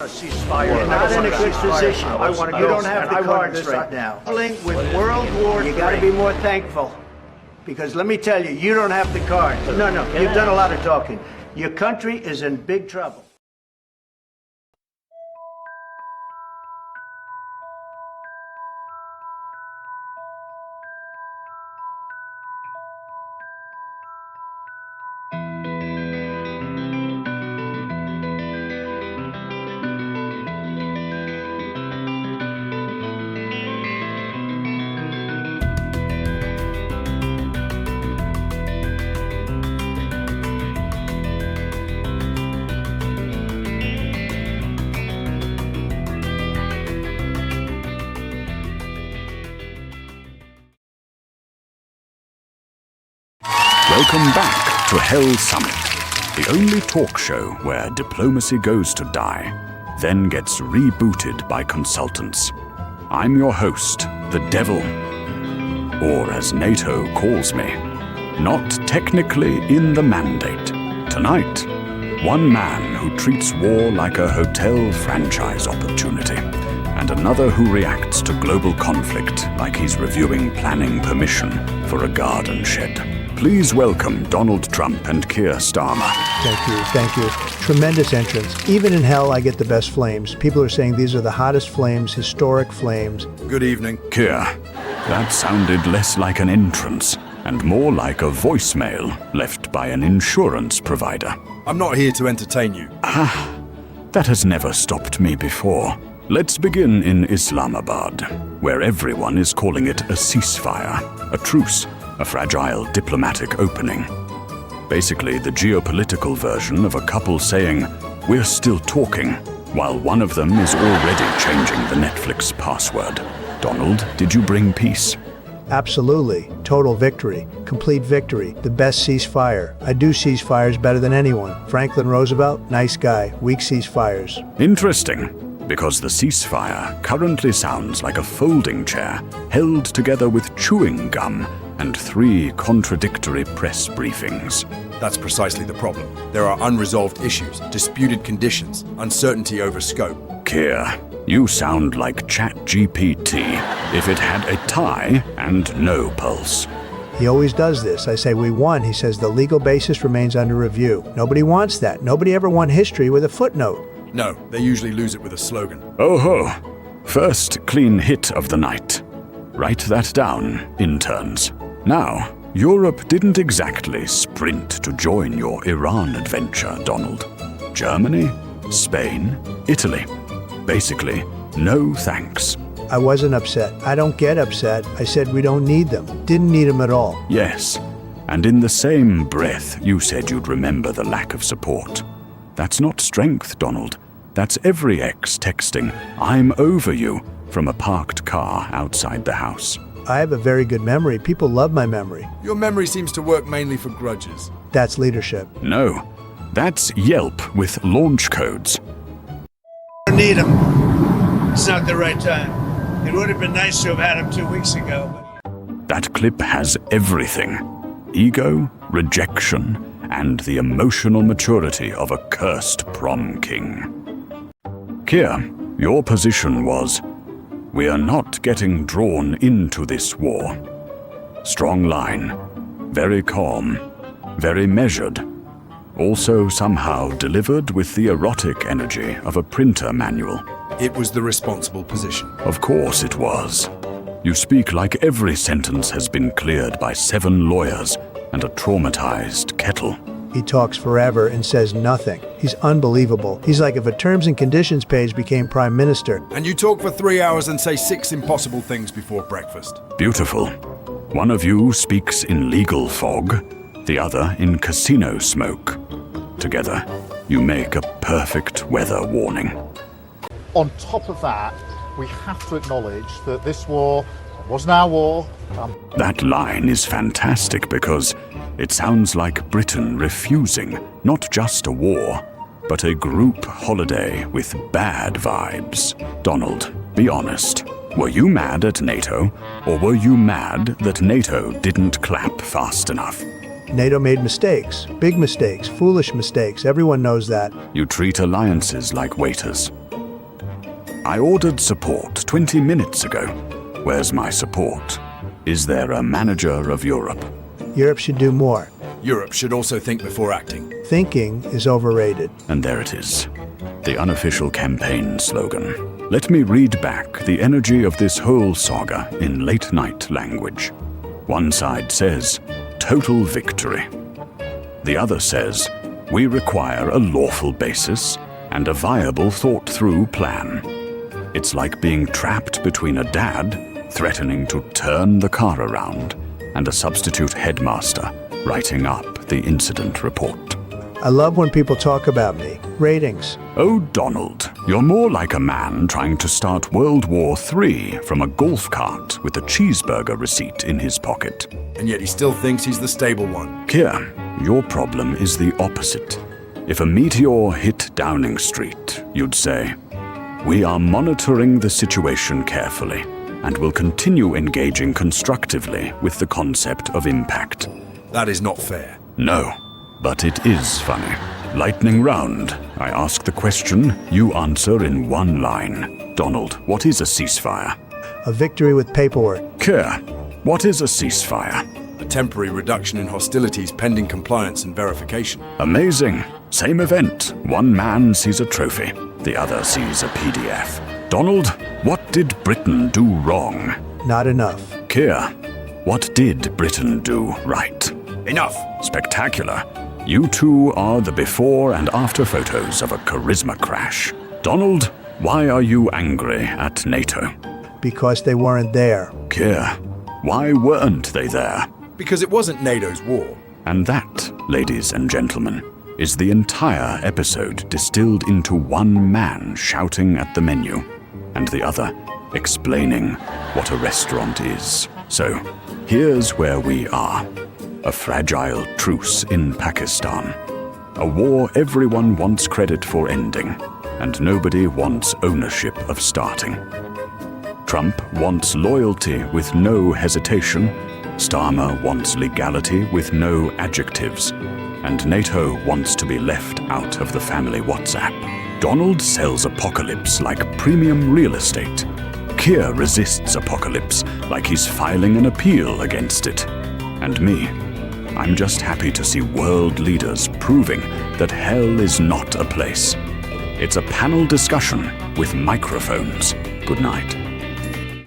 Ceasefire. You're not in a good position. You don't have the cards right now. With World War III. You got to be more thankful. Because let me tell you, you don't have the cards. No, you've done a lot of talking. Your country is in big trouble. Welcome back to Hell Summit, the only talk show where diplomacy goes to die, then gets rebooted by consultants. I'm your host, the Devil, or as NATO calls me, not technically in the mandate. Tonight, one man who treats war like a hotel franchise opportunity, and another who reacts to global conflict like he's reviewing planning permission for a garden shed. Please welcome Donald Trump and Keir Starmer. Thank you. Tremendous entrance. Even in hell, I get the best flames. People are saying these are the hottest flames, historic flames. Good evening. Keir, that sounded less like an entrance and more like a voicemail left by an insurance provider. I'm not here to entertain you. That has never stopped me before. Let's begin in Islamabad, where everyone is calling it a ceasefire, a truce, a fragile diplomatic opening. Basically, the geopolitical version of a couple saying, "We're still talking," while one of them is already changing the Netflix password. Donald, did you bring peace? Absolutely. Total victory. Complete victory. The best ceasefire. I do ceasefires better than anyone. Franklin Roosevelt, nice guy. Weak ceasefires. Interesting, because the ceasefire currently sounds like a folding chair held together with chewing gum and 3 contradictory press briefings. That's precisely the problem. There are unresolved issues, disputed conditions, uncertainty over scope. Keir, you sound like ChatGPT if it had a tie and no pulse. He always does this. I say, we won. He says the legal basis remains under review. Nobody wants that. Nobody ever won history with a footnote. No, they usually lose it with a slogan. Oh ho! First clean hit of the night. Write that down, interns. Now, Europe didn't exactly sprint to join your Iran adventure, Donald. Germany, Spain, Italy. Basically, no thanks. I wasn't upset. I don't get upset. I said we don't need them. Didn't need them at all. Yes, and in the same breath, you said you'd remember the lack of support. That's not strength, Donald. That's every ex texting, "I'm over you," from a parked car outside the house. I have a very good memory. People love my memory. Your memory seems to work mainly for grudges. That's leadership. No, that's Yelp with launch codes. Don't need him. It's not the right time. It would have been nice to have had him 2 weeks ago. That clip has everything. Ego, rejection, and the emotional maturity of a cursed prom king. Keir, your position was, "We are not getting drawn into this war." Strong line, very calm, very measured. Also somehow delivered with the erotic energy of a printer manual. It was the responsible position. Of course it was. You speak like every sentence has been cleared by 7 lawyers and a traumatized kettle. He talks forever and says nothing. He's unbelievable. He's like if a terms and conditions page became prime minister. And you talk for 3 hours and say 6 impossible things before breakfast. Beautiful. One of you speaks in legal fog, the other in casino smoke. Together, you make a perfect weather warning. On top of that, we have to acknowledge that this war wasn't our war. That line is fantastic because it sounds like Britain refusing not just a war, but a group holiday with bad vibes. Donald, be honest. Were you mad at NATO, or were you mad that NATO didn't clap fast enough? NATO made mistakes, big mistakes, foolish mistakes. Everyone knows that. You treat alliances like waiters. I ordered support 20 minutes ago. Where's my support? Is there a manager of Europe? Europe should do more. Europe should also think before acting. Thinking is overrated. And there it is, the unofficial campaign slogan. Let me read back the energy of this whole saga in late-night language. One side says, total victory. The other says, we require a lawful basis and a viable thought-through plan. It's like being trapped between a dad threatening to turn the car around and a substitute headmaster writing up the incident report. I love when people talk about me. Ratings. Oh, Donald, you're more like a man trying to start World War III from a golf cart with a cheeseburger receipt in his pocket. And yet he still thinks he's the stable one. Keir, your problem is the opposite. If a meteor hit Downing Street, you'd say, we are monitoring the situation carefully and will continue engaging constructively with the concept of impact. That is not fair. No, but it is funny. Lightning round. I ask the question, you answer in one line. Donald, what is a ceasefire? A victory with paperwork. Keir, what is a ceasefire? A temporary reduction in hostilities pending compliance and verification. Amazing. Same event. One man sees a trophy, the other sees a PDF. Donald, what did Britain do wrong? Not enough. Keir, what did Britain do right? Enough. Spectacular. You two are the before and after photos of a charisma crash. Donald, why are you angry at NATO? Because they weren't there. Keir, why weren't they there? Because it wasn't NATO's war. And that, ladies and gentlemen, is the entire episode distilled into one man shouting at the menu, and the other explaining what a restaurant is. So, here's where we are. A fragile truce in Pakistan. A war everyone wants credit for ending, and nobody wants ownership of starting. Trump wants loyalty with no hesitation. Starmer wants legality with no adjectives. And NATO wants to be left out of the family WhatsApp. Donald sells apocalypse like premium real estate. Keir resists apocalypse like he's filing an appeal against it. And me, I'm just happy to see world leaders proving that hell is not a place. It's a panel discussion with microphones. Good night.